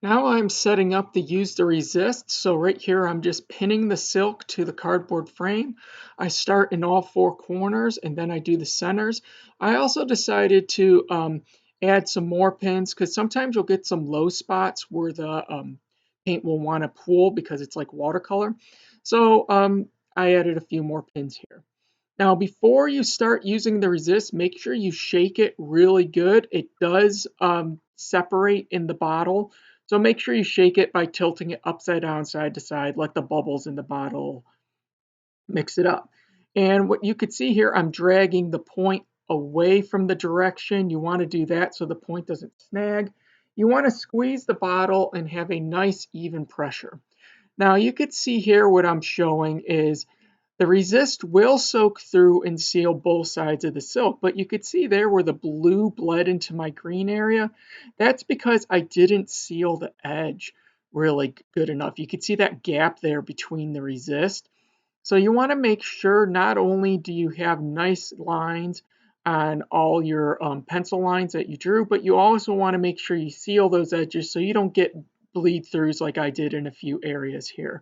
Now I'm setting up the use the resist. So right here, I'm just pinning the silk to the cardboard frame. I start in all four corners and then I do the centers. I also decided to add some more pins because sometimes you'll get some low spots where the paint will want to pool because it's like watercolor. So I added a few more pins here. Now, before you start using the resist, make sure you shake it really good. It does separate in the bottle. So make sure you shake it by tilting it upside down, side to side, let the bubbles in the bottle mix it up. And what you could see here, I'm dragging the point away from the direction. You want to do that so the point doesn't snag. You want to squeeze the bottle and have a nice even pressure. Now you could see here what I'm showing is the resist will soak through and seal both sides of the silk, but you could see there where the blue bled into my green area. That's because I didn't seal the edge really good enough. You could see that gap there between the resist. So you want to make sure not only do you have nice lines on all your pencil lines that you drew, but you also want to make sure you seal those edges so you don't get bleed throughs like I did in a few areas here.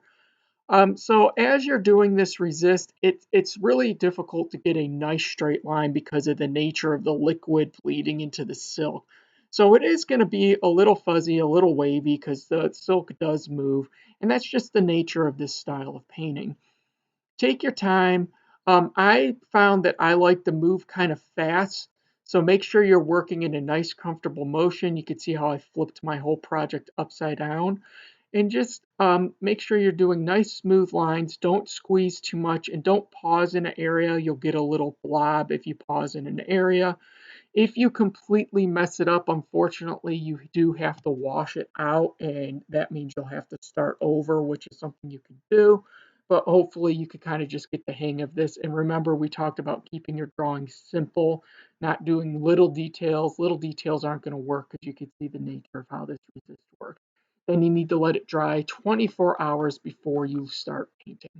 So as you're doing this resist, it's really difficult to get a nice straight line because of the nature of the liquid bleeding into the silk. So it is going to be a little fuzzy, a little wavy because the silk does move, and that's just the nature of this style of painting. Take your time. I found that I like to move kind of fast, so make sure you're working in a nice, comfortable motion. You can see how I flipped my whole project upside down. And just make sure you're doing nice smooth lines. Don't squeeze too much and don't pause in an area. You'll get a little blob if you pause in an area. If you completely mess it up, unfortunately, you do have to wash it out, and that means you'll have to start over, which is something you can do. But hopefully, you could kind of just get the hang of this. And remember, we talked about keeping your drawing simple, not doing little details. Little details aren't going to work because you can see the nature of how this resist works. Then you need to let it dry 24 hours before you start painting.